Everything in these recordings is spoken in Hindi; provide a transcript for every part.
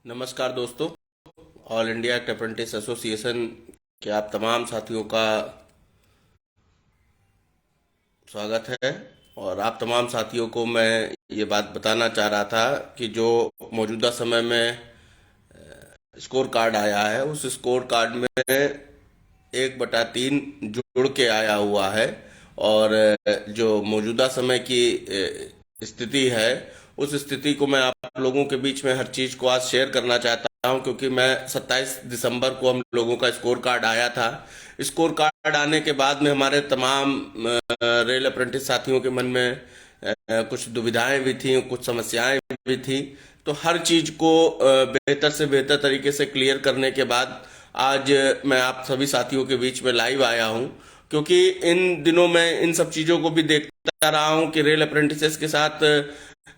नमस्कार दोस्तों। ऑल इंडिया अप्रेंटिस एसोसिएशन के आप तमाम साथियों का स्वागत है। और आप तमाम साथियों को मैं ये बात बताना चाह रहा था कि जो मौजूदा समय में स्कोर कार्ड आया है, उस स्कोर कार्ड में 1/3 जुड़ के आया हुआ है। और जो मौजूदा समय की स्थिति है, उस स्थिति को मैं आप लोगों के बीच में हर चीज को आज शेयर करना चाहता हूं, क्योंकि मैं 27 दिसंबर को हम लोगों का स्कोर कार्ड आया था। स्कोर कार्ड आने के बाद में हमारे तमाम रेल अप्रेंटिस साथियों के मन में कुछ दुविधाएं भी थी, कुछ समस्याएं भी थी। तो हर चीज को बेहतर से बेहतर तरीके से क्लियर करने के बाद आज मैं आप सभी साथियों के बीच में लाइव आया हूं, क्योंकि इन दिनों मैं इन सब चीजों को भी देखता रहा हूं कि रेल अप्रेंटिसेस के साथ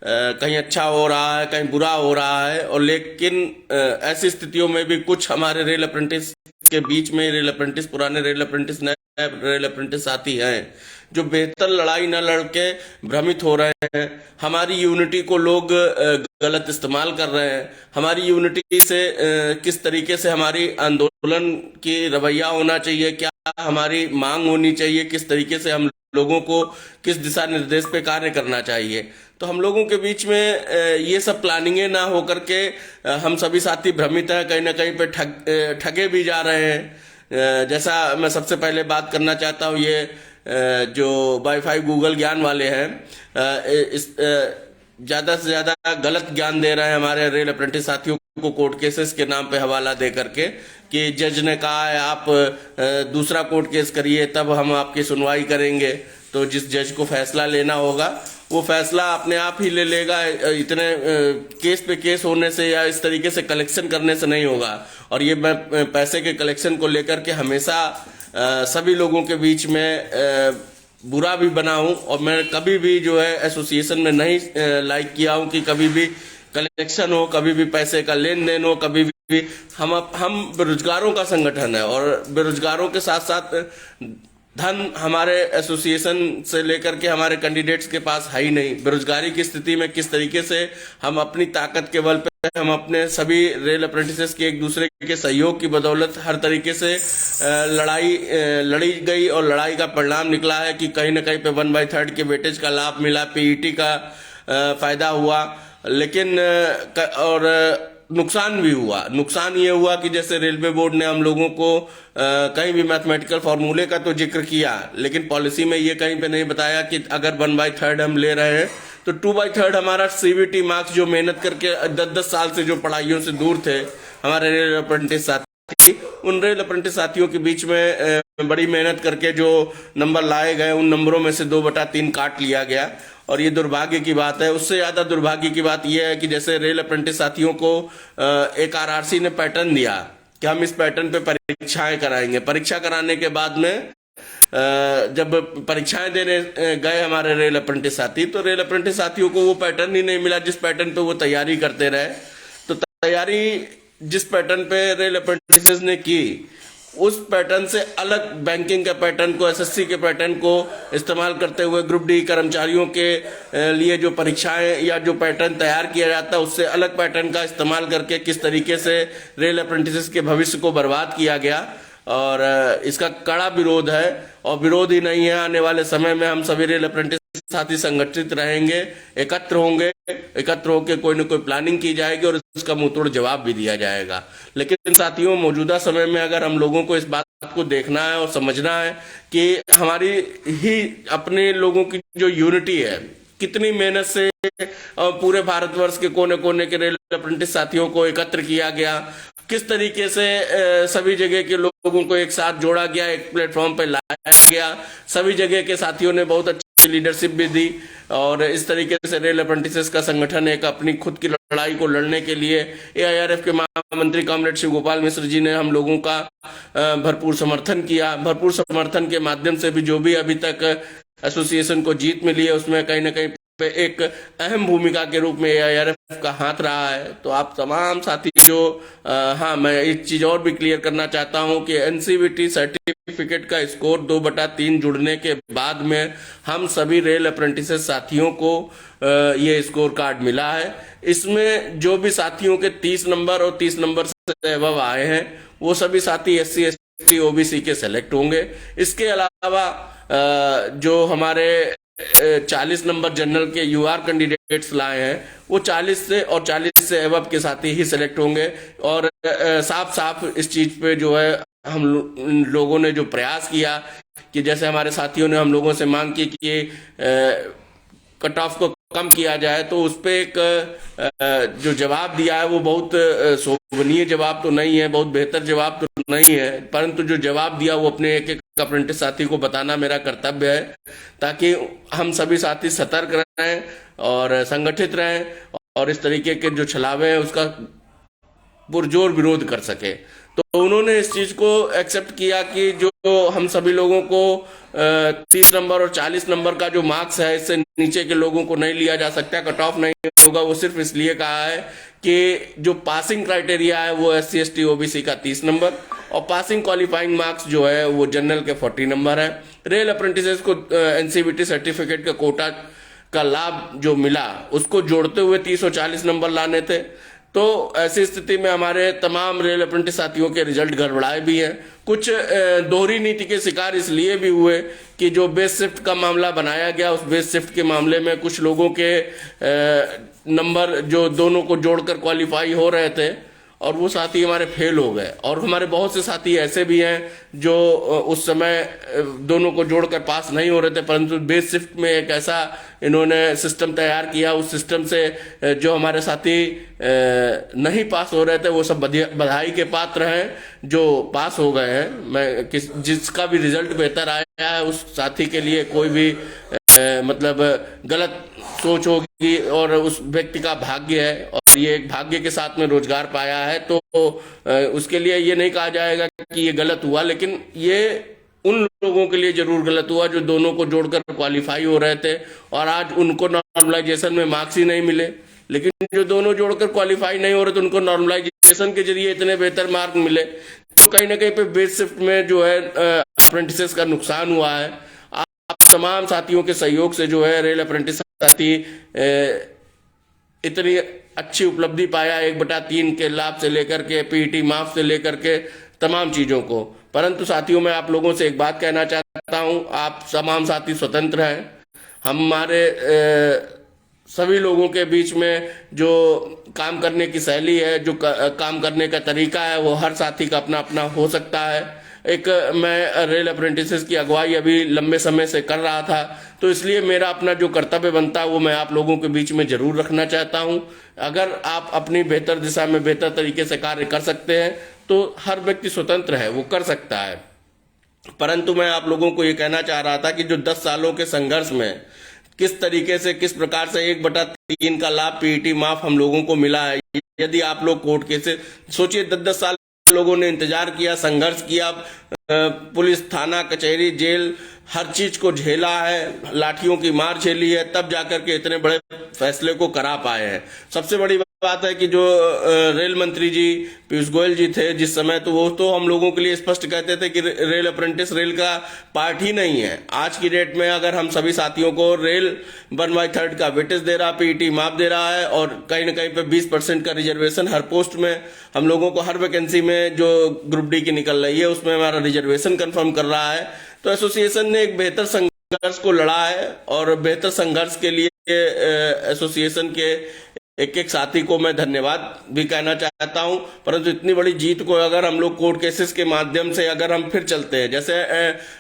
कहीं अच्छा हो रहा है, कहीं बुरा हो रहा है। और लेकिन ऐसी स्थितियों में भी कुछ हमारे रेल अप्रेंटिस के बीच में रेल अप्रेंटिस, पुराने रेल अप्रेंटिस, नए रेल अप्रेंटिस साथी हैं जो बेहतर लड़ाई न लड़के भ्रमित हो रहे हैं। हमारी यूनिटी को लोग गलत इस्तेमाल कर रहे हैं। हमारी यूनिटी से किस तरीके से हमारी आंदोलन की रवैया होना चाहिए, क्या हमारी मांग होनी चाहिए, किस तरीके से हम लोगों को किस दिशा निर्देश पे कार्य करना चाहिए। तो हम लोगों के बीच में ये सब प्लानिंगे ना हो करके हम सभी साथी भ्रमित हैं, कहीं ना कहीं पे ठगे भी जा रहे हैं। जैसा मैं सबसे पहले बात करना चाहता हूँ, ये जो वाईफाई गूगल ज्ञान वाले हैं, इस ज्यादा से ज्यादा गलत ज्ञान दे रहे हैं हमारे रेल अप्रेंटिस साथियों को, कोर्ट केसेस के नाम पे हवाला दे करके कि जज ने कहा है आप दूसरा कोर्ट केस करिए, तब हम आपकी सुनवाई करेंगे। तो जिस जज को फैसला लेना होगा वो फैसला अपने आप ही ले लेगा। इतने केस पे केस होने से या इस तरीके से कलेक्शन करने से नहीं होगा। और ये मैं पैसे के कलेक्शन को लेकर के हमेशा सभी लोगों के बीच में बुरा भी बना हूं। और मैं कभी भी जो है एसोसिएशन में नहीं लाइक किया हूं कि कभी भी कलेक्शन हो, कभी भी पैसे का लेन देन हो, कभी भी हम बेरोजगारों का संगठन है और बेरोजगारों के साथ साथ धन हमारे एसोसिएशन से लेकर के हमारे कैंडिडेट्स के पास है ही नहीं। बेरोजगारी की स्थिति में किस तरीके से हम अपनी ताकत के बल पे, हम अपने सभी रेल अप्रेंटिसेस के एक दूसरे के सहयोग की बदौलत हर तरीके से लड़ाई लड़ी गई और लड़ाई का परिणाम निकला है कि कहीं ना कहीं पे 1/3 के वेटेज का लाभ मिला, पीईटी का फायदा हुआ। लेकिन और नुकसान भी हुआ। नुकसान ये हुआ कि जैसे रेलवे बोर्ड ने हम लोगों को कहीं भी मैथमेटिकल फॉर्मूले का तो जिक्र किया, लेकिन पॉलिसी में ये कहीं पे नहीं बताया कि अगर 1/3 हम ले रहे हैं तो 2/3 हमारा सीवीटी मार्क्स, जो मेहनत करके 10-10 साल से जो पढ़ाइयों से दूर थे हमारे रेल अप्रेंटिस साथी, उन रेल अप्रेंटिस साथियों के बीच में बड़ी मेहनत करके जो नंबर लाए गए, उन नंबरों में से 2/3 काट लिया गया। और ये दुर्भाग्य की बात है। उससे ज्यादा दुर्भाग्य की बात यह है कि जैसे रेल अप्रेंटिस साथियों को एक आरआरसी ने पैटर्न दिया कि हम इस पैटर्न पे परीक्षाएं कराएंगे। परीक्षा कराने के बाद में जब परीक्षाएं देने गए हमारे रेल अप्रेंटिस साथी, तो रेल अप्रेंटिस साथियों को वो पैटर्न ही नहीं मिला जिस पैटर्न पे वो तैयारी करते रहे। तो तैयारी जिस पैटर्न पे रेल अप्रेंटिस ने की, उस पैटर्न से अलग बैंकिंग के पैटर्न को, एसएससी के पैटर्न को इस्तेमाल करते हुए ग्रुप डी कर्मचारियों के लिए जो परीक्षाएं या जो पैटर्न तैयार किया जाता है, उससे अलग पैटर्न का इस्तेमाल करके किस तरीके से रेल अप्रेंटिसेस के भविष्य को बर्बाद किया गया। और इसका कड़ा विरोध है। और विरोध ही नहीं है, आने वाले समय में हम सभी रेल अप्रेंटिस साथी संगठित रहेंगे, एकत्र होंगे, एकत्र होकर कोई न कोई प्लानिंग की जाएगी और इसका मुंहतोड़ जवाब भी दिया जाएगा। लेकिन साथियों, मौजूदा समय में अगर हम लोगों को इस बात को देखना है और समझना है कि हमारी ही अपने लोगों की जो यूनिटी है, कितनी मेहनत से पूरे भारतवर्ष के कोने कोने के रेल अप्रेंटिस साथियों को एकत्र किया गया, किस तरीके से सभी जगह के लोगों को एक साथ जोड़ा गया, एक प्लेटफॉर्म पर लाया गया। सभी जगह के साथियों ने बहुत अच्छी लीडरशिप भी दी। और इस तरीके से रेल अप्रेंटिसेस का संगठन एक अपनी खुद की लड़ाई को लड़ने के लिए एआईआरएफ के महामंत्री कॉमरेड शिव गोपाल मिश्र जी ने हम लोगों का भरपूर समर्थन किया। भरपूर समर्थन के माध्यम से भी जो भी अभी तक एसोसिएशन को जीत मिली है, उसमें कहीं ना कहीं पे एक अहम भूमिका के रूप में एआईआरएफ का हाथ रहा है। तो आप तमाम साथी जो हाँ, मैं एक चीज और भी क्लियर करना चाहता हूं कि एनसीवीटी सर्टिफिकेट का स्कोर 2/3 जुड़ने के बाद में हम सभी रेल अप्रेंटिस साथियों को ये स्कोर कार्ड मिला है। इसमें जो भी साथियों के 30 नंबर और 30 नंबर से अबव आए हैं वो सभी साथी एससी एसटी ओबीसी के सेलेक्ट होंगे। इसके अलावा जो हमारे 40 नंबर जनरल के यूआर कैंडिडेट्स लाए हैं वो 40 से और 40 से अबव के साथी ही सिलेक्ट होंगे। और साफ साफ इस चीज पे जो है हम लोगों ने जो प्रयास किया कि जैसे हमारे साथियों ने हम लोगों से मांग की कि कट ऑफ को कम किया जाए, तो उस पे एक जो जवाब दिया है वो बहुत शोभनीय जवाब तो नहीं है, बहुत बेहतर जवाब तो नहीं है, परंतु जो जवाब दिया वो अपने एक एक अप्रेंटिस साथी को बताना मेरा कर्तव्य है, ताकि हम सभी साथी सतर्क रहें और संगठित रहें और इस तरीके के जो छलावे हैं उसका पुरजोर विरोध कर सके। तो उन्होंने इस चीज को एक्सेप्ट किया कि जो हम सभी लोगों को 30 नंबर और 40 नंबर का जो मार्क्स है इससे नीचे के लोगों को नहीं लिया जा सकता, कट ऑफ नहीं होगा। वो सिर्फ इसलिए कहा है कि जो पासिंग क्राइटेरिया है वो एससी एसटी ओबीसी का 30 नंबर और पासिंग क्वालिफाइंग मार्क्स जो है वो जनरल के 40 नंबर है। रेल अप्रेंटिसेस को एनसीवीटी सर्टिफिकेट का कोटा का लाभ जो मिला उसको जोड़ते हुए 30 और 40 नंबर लाने थे। तो ऐसी स्थिति में हमारे तमाम रेल अप्रेंटिस साथियों के रिजल्ट गड़बड़ाए भी हैं। कुछ दोहरी नीति के शिकार इसलिए भी हुए कि जो बेस शिफ्ट का मामला बनाया गया उस बेस शिफ्ट के मामले में कुछ लोगों के नंबर जो दोनों को जोड़कर क्वालिफाई हो रहे थे और वो साथी हमारे फेल हो गए। और हमारे बहुत से साथी ऐसे भी हैं जो उस समय दोनों को जोड़कर पास नहीं हो रहे थे, परंतु बेस शिफ्ट में एक ऐसा इन्होंने सिस्टम तैयार किया, उस सिस्टम से जो हमारे साथी नहीं पास हो रहे थे वो सब बधाई के पात्र हैं जो पास हो गए हैं। मैं जिसका भी रिजल्ट बेहतर आया है उस साथी के लिए कोई भी मतलब गलत सोच होगी और उस व्यक्ति का भाग्य है और ये एक भाग्य के साथ में रोजगार पाया है, तो उसके लिए ये नहीं कहा जाएगा कि ये गलत हुआ, लेकिन ये उन लोगों के लिए जरूर गलत हुआ जो दोनों को जोड़कर क्वालिफाई हो रहे थे और आज उनको नॉर्मलाइजेशन में मार्क्स ही नहीं मिले। लेकिन जो दोनों जोड़कर क्वालिफाई नहीं हो रहे थे उनको नॉर्मलाइजेशन के जरिए इतने बेहतर मार्क मिले। तो कहीं ना कहीं पे बेस शिफ्ट में जो है अप्रेंटिसेस का नुकसान हुआ है। आप तमाम साथियों के सहयोग से जो है रेल अप्रेंटिस साथी इतनी अच्छी उपलब्धि पाया 1/3 के लाभ से लेकर के पीईटी माफ से लेकर के तमाम चीजों को। परंतु साथियों मैं आप लोगों से एक बात कहना चाहता हूं, आप तमाम साथी स्वतंत्र हैं। हमारे सभी लोगों के बीच में जो काम करने की शैली है, जो काम करने का तरीका है वो हर साथी का अपना अपना हो सकता है। एक मैं रेल अप्रेंटिसेस की अगुवाई अभी लंबे समय से कर रहा था, तो इसलिए मेरा अपना जो कर्तव्य बनता है वो मैं आप लोगों के बीच में जरूर रखना चाहता हूं। अगर आप अपनी बेहतर दिशा में बेहतर तरीके से कार्य कर सकते हैं तो हर व्यक्ति स्वतंत्र है, वो कर सकता है। परंतु मैं आप लोगों को ये कहना चाह रहा था कि जो 10 सालों के संघर्ष में किस तरीके से किस प्रकार से 1/3 का लाभ पीईटी माफ हम लोगों को मिला है। यदि आप लोग कोर्ट केसेस सोचिए, 10-10 साल लोगों ने इंतजार किया, संघर्ष किया, पुलिस थाना कचहरी जेल हर चीज को झेला है, लाठियों की मार झेली है, तब जाकर के इतने बड़े फैसले को करा पाए हैं। सबसे बड़ी बात है कि जो रेल मंत्री जी पीयूष गोयल जी थे जिस समय, तो वो तो हम लोगों के लिए स्पष्ट कहते थे कि रेल अप्रेंटिस रेल का पार्ट ही नहीं है। आज की डेट में अगर हम सभी साथियों को रेल 1/3 का वेटेज दे रहा, पीईटी माफ दे रहा है और कहीं ना कहीं पे 20% का रिजर्वेशन हर पोस्ट में हम लोगों को, हर वैकेंसी में जो ग्रुप डी की निकल रही है उसमें हमारा रिजर्वेशन कंफर्म कर रहा है, तो एसोसिएशन ने एक बेहतर संघर्ष को लड़ा है और बेहतर संघर्ष के लिए एसोसिएशन के एक एक साथी को मैं धन्यवाद भी कहना चाहता हूं। परंतु इतनी बड़ी जीत को अगर हम लोग कोर्ट केसेस के माध्यम से अगर हम फिर चलते हैं, जैसे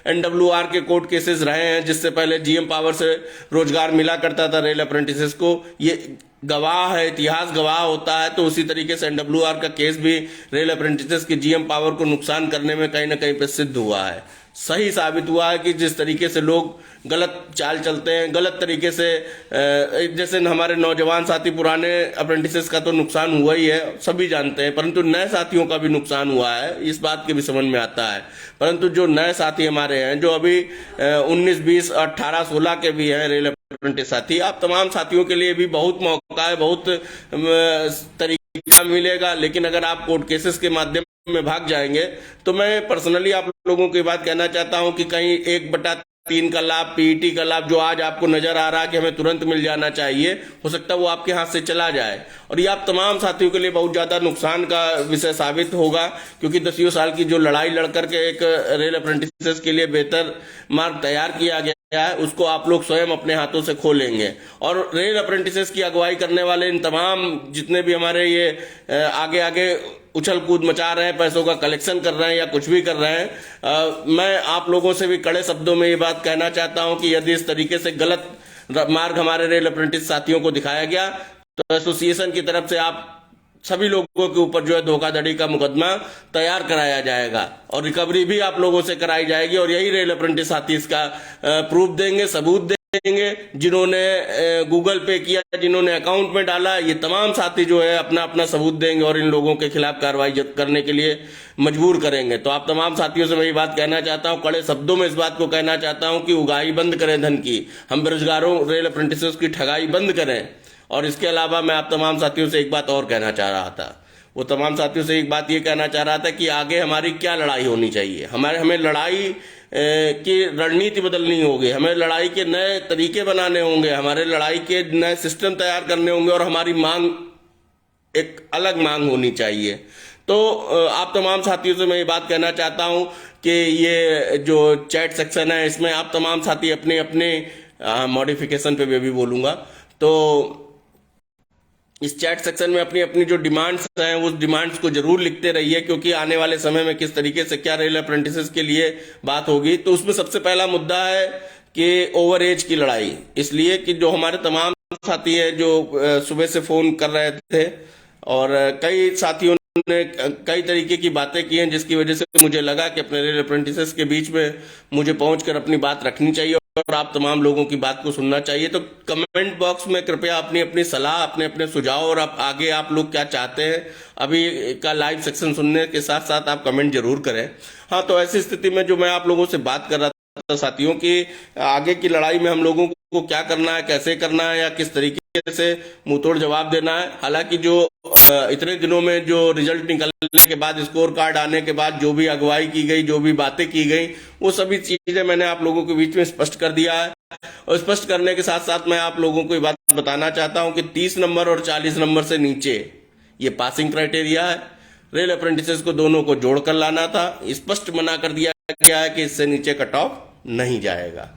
एनडब्ल्यूआर के कोर्ट केसेस रहे हैं जिससे पहले जीएम पावर से रोजगार मिला करता था रेल अप्रेंटिसेस को, ये गवाह है, इतिहास गवाह होता है। तो उसी तरीके से एनडब्ल्यूआर का केस भी रेल अप्रेंटिसेस के जीएम पावर को नुकसान करने में कहीं ना कहीं पे सिद्ध हुआ है, सही साबित हुआ है कि जिस तरीके से लोग गलत चाल चलते हैं, गलत तरीके से जैसे हमारे नौजवान साथी, पुराने अप्रेंटिसेस का तो नुकसान हुआ ही है, सभी जानते हैं, परंतु नए साथियों का भी नुकसान हुआ है, इस बात के भी समझ में आता है। परंतु जो नए साथी हमारे हैं जो अभी 19, 20, 18, 16 के भी हैं रेल अप्रेंटिस साथी, आप तमाम साथियों के लिए भी बहुत मौका है, बहुत तरीका मिलेगा। लेकिन अगर आप कोर्ट केसेस के माध्यम में भाग जाएंगे तो मैं पर्सनली आप लोगों की बात कहना चाहता हूं कि कहीं 1/3 का लाभ, पीईटी का लाभ जो आज आपको नजर आ रहा है कि हमें तुरंत मिल जाना चाहिए, हो सकता है वो आपके हाथ से चला जाए और ये आप तमाम साथियों के लिए बहुत ज्यादा नुकसान का विषय साबित होगा। क्योंकि 10 साल की जो लड़ाई लड़कर के एक रेल अप्रेंटिस के लिए बेहतर मार्ग तैयार किया गया है, उसको आप लोग स्वयं अपने हाथों से खो लेंगे। और रेल अप्रेंटिसेस की अगुवाई करने वाले इन तमाम जितने भी हमारे ये आगे आगे उछल कूद मचा रहे हैं, पैसों का कलेक्शन कर रहे हैं या कुछ भी कर रहे हैं, मैं आप लोगों से भी कड़े शब्दों में ये बात कहना चाहता हूं कि यदि इस तरीके से गलत मार्ग हमारे रेल अप्रेंटिस साथियों को दिखाया गया तो एसोसिएशन की तरफ से आप सभी लोगों के ऊपर जो है धोखाधड़ी का मुकदमा तैयार कराया जाएगा और रिकवरी भी आप लोगों से कराई जाएगी। और यही रेल अप्रेंटिस साथी इसका प्रूफ देंगे, सबूत देंगे। जिन्होंने गूगल पे किया, जिन्होंने अकाउंट में डाला, ये तमाम साथी जो है अपना अपना सबूत देंगे और इन लोगों के खिलाफ कार्रवाई करने के लिए मजबूर करेंगे। तो आप तमाम साथियों से मैं ये बात कहना चाहता हूं, कड़े शब्दों में इस बात को कहना चाहता हूं कि उगाही बंद करें धन की, हम बेरोजगारों रेल अप्रेंटिस की ठगाई बंद करें। और इसके अलावा मैं आप तमाम साथियों से एक बात और कहना चाह रहा था, वो तमाम साथियों से एक बात ये कहना चाह रहा था कि आगे हमारी क्या लड़ाई होनी चाहिए। हमें लड़ाई की रणनीति बदलनी होगी, हमें लड़ाई के नए तरीके बनाने होंगे, हमारे लड़ाई के नए सिस्टम तैयार करने होंगे और हमारी मांग एक अलग मांग होनी चाहिए। तो आप तमाम साथियों से मैं ये बात कहना चाहता हूं कि ये जो चैट सेक्शन है इसमें आप तमाम साथी अपने अपने मॉडिफिकेशन पे मैं भी बोलूंगा, तो इस चैट सेक्शन में अपनी अपनी जो डिमांड्स हैं उस डिमांड्स को जरूर लिखते रहिए, क्योंकि आने वाले समय में किस तरीके से क्या रेल अप्रेंटिसेस के लिए बात होगी। तो उसमें सबसे पहला मुद्दा है कि ओवर एज की लड़ाई, इसलिए कि जो हमारे तमाम साथी हैं जो सुबह से फोन कर रहे थे और कई साथियों ने कई तरीके की बातें की हैं, जिसकी वजह से मुझे लगा कि अपने रेल अप्रेंटिसेस के बीच में मुझे पहुंचकर अपनी बात रखनी चाहिए और आप तमाम लोगों की बात को सुनना चाहिए। तो कमेंट बॉक्स में कृपया अपनी अपनी सलाह, अपने अपने सुझाव और आगे आप लोग क्या चाहते हैं अभी का लाइव सेक्शन सुनने के साथ साथ आप कमेंट जरूर करें। हाँ, तो ऐसी स्थिति में जो मैं आप लोगों से बात कर रहा था साथियों की आगे की लड़ाई में हम लोगों को क्या करना है, कैसे करना है या किस तरीके से मुंहतोड़ जवाब देना है। हालांकि जो इतने दिनों में जो रिजल्ट निकलने के बाद, स्कोर कार्ड आने के बाद जो भी अगुवाई की गई, जो भी बातें की गई, वो सभी चीजें मैंने आप लोगों के बीच में स्पष्ट कर दिया है। और स्पष्ट करने के साथ साथ मैं आप लोगों को ये बात बताना चाहता हूं कि 30 नंबर और 40 नंबर से नीचे ये पासिंग क्राइटेरिया है। रेल अप्रेंटिसेस को दोनों को जोड़कर लाना था, स्पष्ट मना कर दिया गया है कि इससे नीचे कट ऑफ नहीं जाएगा।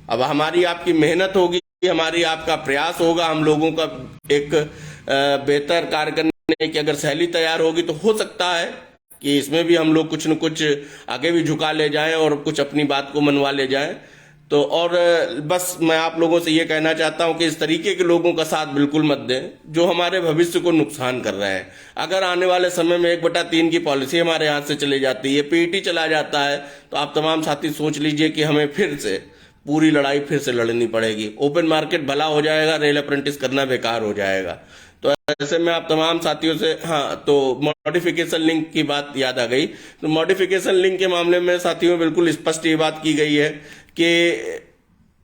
अब हमारी आपकी मेहनत होगी, हमारी आपका प्रयास होगा, हम लोगों का एक बेहतर कार्य करने की अगर शैली तैयार होगी तो हो सकता है कि इसमें भी हम लोग कुछ न कुछ आगे भी झुका ले जाएं और कुछ अपनी बात को मनवा ले जाएं। तो और बस मैं आप लोगों से ये कहना चाहता हूं कि इस तरीके के लोगों का साथ बिल्कुल मत दें जो हमारे भविष्य को नुकसान कर रहे हैं। अगर आने वाले समय में 1/3 की पॉलिसी हमारे हाथ से चली जाती है, पीईटी चला जाता है, तो आप तमाम साथी सोच लीजिए कि हमें फिर से पूरी लड़ाई फिर से लड़नी पड़ेगी। ओपन मार्केट भला हो जाएगा, रेल अप्रेंटिस करना बेकार हो जाएगा। तो ऐसे में आप तमाम साथियों से, हाँ, तो मॉडिफिकेशन लिंक की बात याद आ गई। तो मॉडिफिकेशन लिंक के मामले में साथियों बिल्कुल स्पष्ट ये बात की गई है कि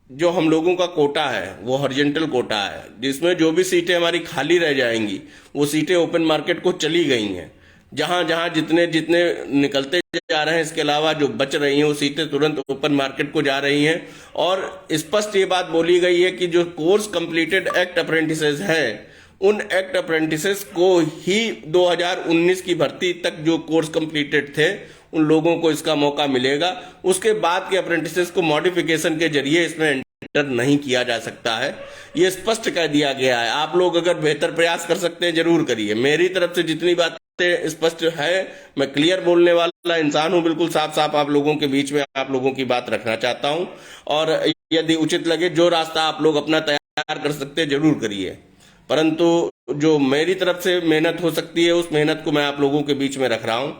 जो हम लोगों का कोटा है वो हॉरिजॉन्टल कोटा है, जिसमें जो भी सीटें हमारी खाली रह जाएंगी वो सीटें ओपन मार्केट को चली गई हैं। जहां जहां जितने जितने निकलते जा रहे हैं, इसके अलावा जो बच रही हैं वो सीटें तुरंत ओपन मार्केट को जा रही हैं। और स्पष्ट ये बात बोली गई है कि जो कोर्स कंप्लीटेड एक्ट अप्रेंटिसेस है, उन एक्ट अप्रेंटिसेस को ही 2019 की भर्ती तक जो कोर्स कंप्लीटेड थे उन लोगों को इसका मौका मिलेगा। उसके बाद के अप्रेंटिसेस को मॉडिफिकेशन के जरिए इसमें एंटर नहीं किया जा सकता है, ये स्पष्ट कह दिया गया है। आप लोग अगर बेहतर प्रयास कर सकते हैं जरूर करिए। मेरी तरफ से जितनी बातें स्पष्ट है, मैं क्लियर बोलने वाला इंसान हूं, बिल्कुल साफ साफ आप लोगों के बीच में आप लोगों की बात रखना चाहता हूं। और यदि उचित लगे जो रास्ता आप लोग अपना तैयार कर सकते हैं जरूर करिए, परंतु जो मेरी तरफ से मेहनत हो सकती है उस मेहनत को मैं आप लोगों के बीच में रख रहा हूं।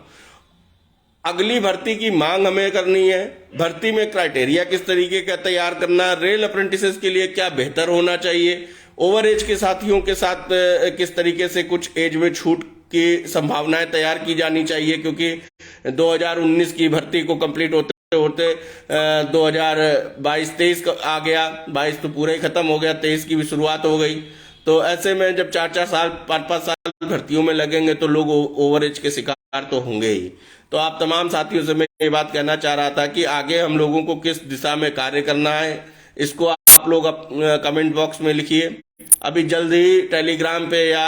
अगली भर्ती की मांग हमें करनी है, भर्ती में क्राइटेरिया किस तरीके का तैयार करना, रेल अप्रेंटिसेस के लिए क्या बेहतर होना चाहिए, ओवर एज के साथियों के साथ किस तरीके से कुछ एज में छूट की संभावनाएं तैयार की जानी चाहिए, क्योंकि 2019 की भर्ती को कंप्लीट होते होते 2022-23 आ गया, 22 तो पूरा ही खत्म हो गया, 23 की भी शुरुआत हो गई। तो ऐसे में जब 4-4 साल 5-5 साल भर्तियों में लगेंगे तो लोग ओवर एज के शिकार तो होंगे ही। तो आप तमाम साथियों से मैं ये बात कहना चाह रहा था कि आगे हम लोगों को किस दिशा में कार्य करना है, इसको आप लोग कमेंट बॉक्स में लिखिए। अभी जल्द ही टेलीग्राम पे या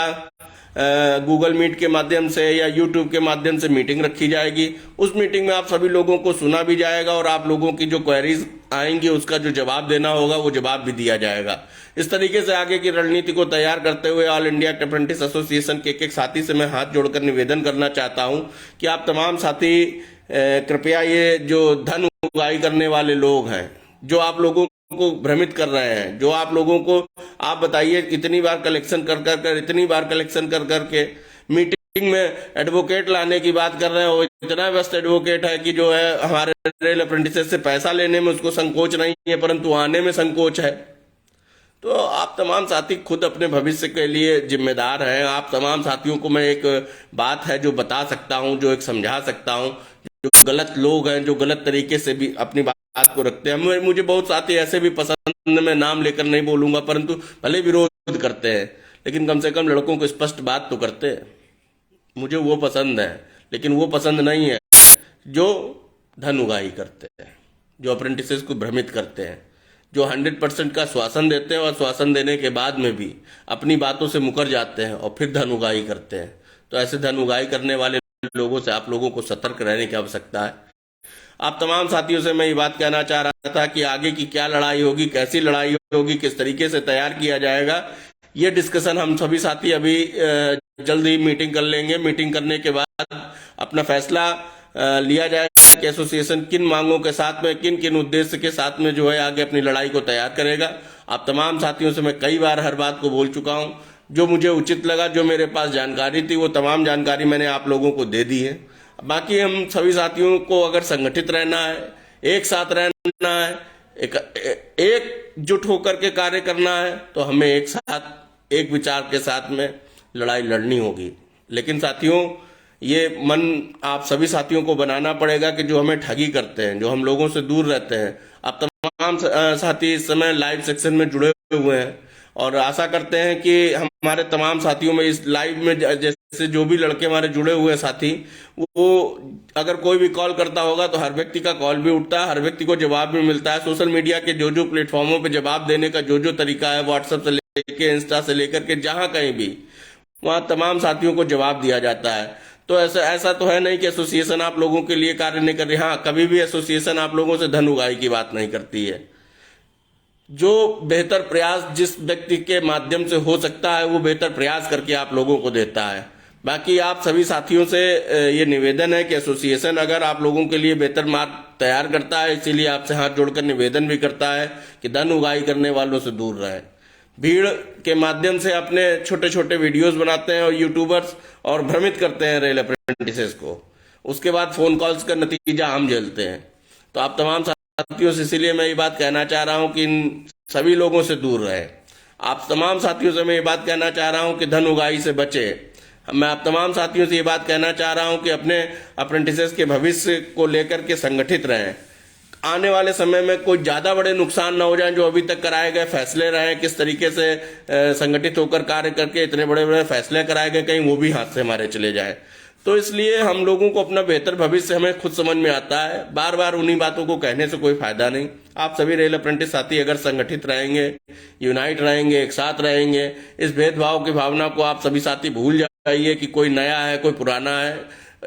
गूगल मीट के माध्यम से या यूट्यूब के माध्यम से मीटिंग रखी जाएगी। उस मीटिंग में आप सभी लोगों को सुना भी जाएगा और आप लोगों की जो क्वेरीज आएंगी उसका जो जवाब देना होगा वो जवाब भी दिया जाएगा। इस तरीके से आगे की रणनीति को तैयार करते हुए ऑल इंडिया अप्रेंटिस एसोसिएशन के एक साथी से मैं हाथ जोड़कर निवेदन करना चाहता हूं कि आप तमाम साथी कृपया ये जो धन उगाही करने वाले लोग हैं, जो आप लोगों को भ्रमित कर रहे हैं, जो आप लोगों को आप बताइए इतनी बार कलेक्शन इतनी बार कलेक्शन कर करके मीटिंग में एडवोकेट लाने की बात कर रहे हैं। वो इतना व्यस्त एडवोकेट है कि जो है हमारे रेल अप्रेंटिस से पैसा लेने में उसको संकोच नहीं है, परंतु आने में संकोच है। तो आप तमाम साथी खुद अपने भविष्य के लिए जिम्मेदार हैं। आप तमाम साथियों को मैं एक बात है जो बता सकता हूं, जो एक समझा सकता हूं। जो गलत लोग हैं, जो गलत तरीके से भी अपनी बात को रखते हैं, मुझे बहुत साथी ऐसे भी पसंद, मैं नाम लेकर नहीं बोलूंगा, परंतु भले विरोध करते हैं लेकिन कम से कम लड़कों को स्पष्ट बात तो करते हैं। मुझे वो पसंद है, लेकिन वो पसंद नहीं है जो धन उगाही करते हैं, जो अप्रेंटिसेस को भ्रमित करते हैं, जो 100% का श्वासन देते हैं और श्वासन देने के बाद में भी अपनी बातों से मुकर जाते हैं और फिर धन उगाही करते हैं। तो ऐसे धन उगाही करने वाले लोगों से आप लोगों को सतर्क रहने की आवश्यकता है। आप तमाम साथियों से मैं ये बात कहना चाह रहा था कि आगे की क्या लड़ाई होगी, कैसी लड़ाई होगी, किस तरीके से तैयार किया जाएगा, ये डिस्कशन हम सभी साथी अभी जल्द ही मीटिंग कर लेंगे। मीटिंग करने के बाद अपना फैसला लिया जाएगा कि एसोसिएशन किन मांगों के साथ में, किन किन उद्देश्य के साथ में जो है आगे अपनी लड़ाई को तैयार करेगा। आप तमाम साथियों से मैं कई बार हर बात को बोल चुका हूं। जो मुझे उचित लगा, जो मेरे पास जानकारी थी, वो तमाम जानकारी मैंने आप लोगों को दे दी है। बाकी हम सभी साथियों को अगर संगठित रहना है, एक साथ रहना है, एकजुट होकर के कार्य करना है, तो हमें एक साथ एक विचार के साथ में लड़ाई लड़नी होगी। लेकिन साथियों, ये मन आप सभी साथियों को बनाना पड़ेगा कि जो हमें ठगी करते हैं, जो हम लोगों से दूर रहते हैं। आप तमाम साथी इस समय लाइव सेक्शन में जुड़े हुए हैं और आशा करते हैं कि हमारे तमाम साथियों में इस लाइव में जैसे जो भी लड़के हमारे जुड़े हुए हैं साथी, वो अगर कोई भी कॉल करता होगा तो हर व्यक्ति का कॉल भी उठता है, हर व्यक्ति को जवाब भी मिलता है। सोशल मीडिया के जो जो प्लेटफॉर्मों पे जवाब देने का जो जो तरीका है, व्हाट्सएप से लेके इंस्टा से लेकर के जहां कहीं भी, वहां तमाम साथियों को जवाब दिया जाता है। तो ऐसा तो है नहीं कि एसोसिएशन आप लोगों के लिए कार्य नहीं कर रही। हाँ, कभी भी एसोसिएशन आप लोगों से धन उगाही की बात नहीं करती है। जो बेहतर प्रयास जिस व्यक्ति के माध्यम से हो सकता है वो बेहतर प्रयास करके आप लोगों को देता है। बाकी आप सभी साथियों से ये निवेदन है कि एसोसिएशन अगर आप लोगों के लिए बेहतर मार्ग तैयार करता है, इसीलिए आपसे हाथ जोड़कर निवेदन भी करता है कि धन उगाही करने वालों से दूर रहें। भीड़ के माध्यम से अपने छोटे छोटे वीडियोस बनाते हैं और यूट्यूबर्स और भ्रमित करते हैं रेल अप्रेंटिसेस को, उसके बाद फोन कॉल्स का नतीजा हम झेलते हैं। तो आप तमाम साथियों से इसीलिए मैं ये बात कहना चाह रहा हूं कि इन सभी लोगों से दूर रहे। आप तमाम साथियों से मैं ये बात कहना चाह रहा हूं कि धन उगाही से बचे। मैं आप तमाम साथियों से ये बात कहना चाह रहा हूं कि अपने अप्रेंटिसेस के भविष्य को लेकर के संगठित रहें। आने वाले समय में कोई ज्यादा बड़े नुकसान ना हो जाए। जो अभी तक कराए गए फैसले रहे, किस तरीके से संगठित होकर कार्य करके इतने बड़े बड़े फैसले कराए गए, कहीं वो भी हाथ से हमारे चले जाए। तो इसलिए हम लोगों को अपना बेहतर भविष्य हमें खुद समझ में आता है। बार बार उन्हीं बातों को कहने से कोई फायदा नहीं। आप सभी रेल अप्रेंटिस साथी अगर संगठित रहेंगे, यूनाइट रहेंगे, एक साथ रहेंगे, इस भेदभाव की भावना को आप सभी साथी भूल जाइए कि कोई नया है, कोई पुराना है।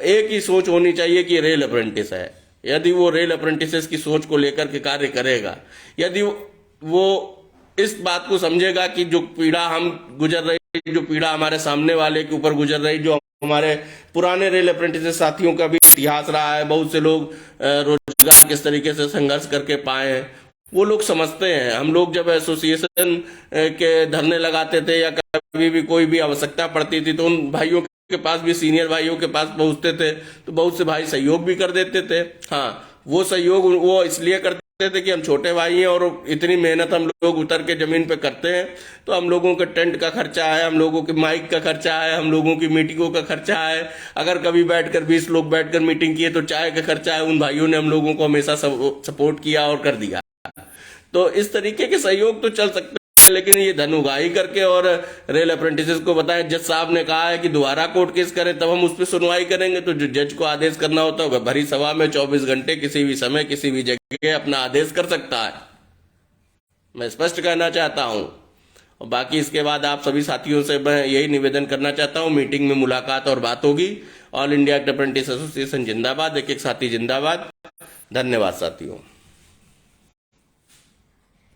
एक ही सोच होनी चाहिए कि रेल अप्रेंटिस है। यदि वो रेल अप्रेंटिसेस की सोच को लेकर के कार्य करेगा, यदि वो इस बात को समझेगा कि जो पीड़ा हम गुजर रही, जो पीड़ा हमारे सामने वाले के ऊपर गुजर रही, जो हमारे पुराने रेल अप्रेंटिस साथियों का भी इतिहास रहा है, बहुत से लोग रोजगार किस तरीके से संघर्ष करके पाए हैं, वो लोग समझते हैं। हम लोग जब एसोसिएशन के धरने लगाते थे या कभी भी कोई भी आवश्यकता पड़ती थी तो उन भाइयों के पास भी, सीनियर भाइयों के पास पहुंचते थे तो बहुत से भाई सहयोग भी कर देते थे। हाँ, वो सहयोग वो इसलिए करते थे कि हम छोटे भाई हैं और इतनी मेहनत हम लोग उतर के जमीन पे करते हैं, तो हम लोगों के टेंट का खर्चा है, हम लोगों के माइक का खर्चा है, हम लोगों की मीटिंगों का खर्चा है। अगर कभी बैठकर 20 लोग बैठकर मीटिंग किए तो चाय का खर्चा है। उन भाइयों ने हम लोगों को हमेशा सपोर्ट किया और कर दिया। तो इस तरीके के सहयोग तो चल सकते हैं, लेकिन ये धन उगाही करके और रेल अप्रेंटिसेस को बताएं, जज साहब ने कहा है कि दोबारा कोर्ट केस करें तब हम उस पर सुनवाई करेंगे। तो जो जज को आदेश करना होता होगा, भरी सभा में 24 घंटे किसी भी समय किसी भी जगह अपना आदेश कर सकता है। मैं स्पष्ट कहना चाहता हूं। और बाकी इसके बाद आप सभी साथियों से मैं यही निवेदन करना चाहता हूं, मीटिंग में मुलाकात और बात होगी। ऑल इंडिया अप्रेंटिस एसोसिएशन जिंदाबाद, एक एक साथी जिंदाबाद। धन्यवाद साथियों।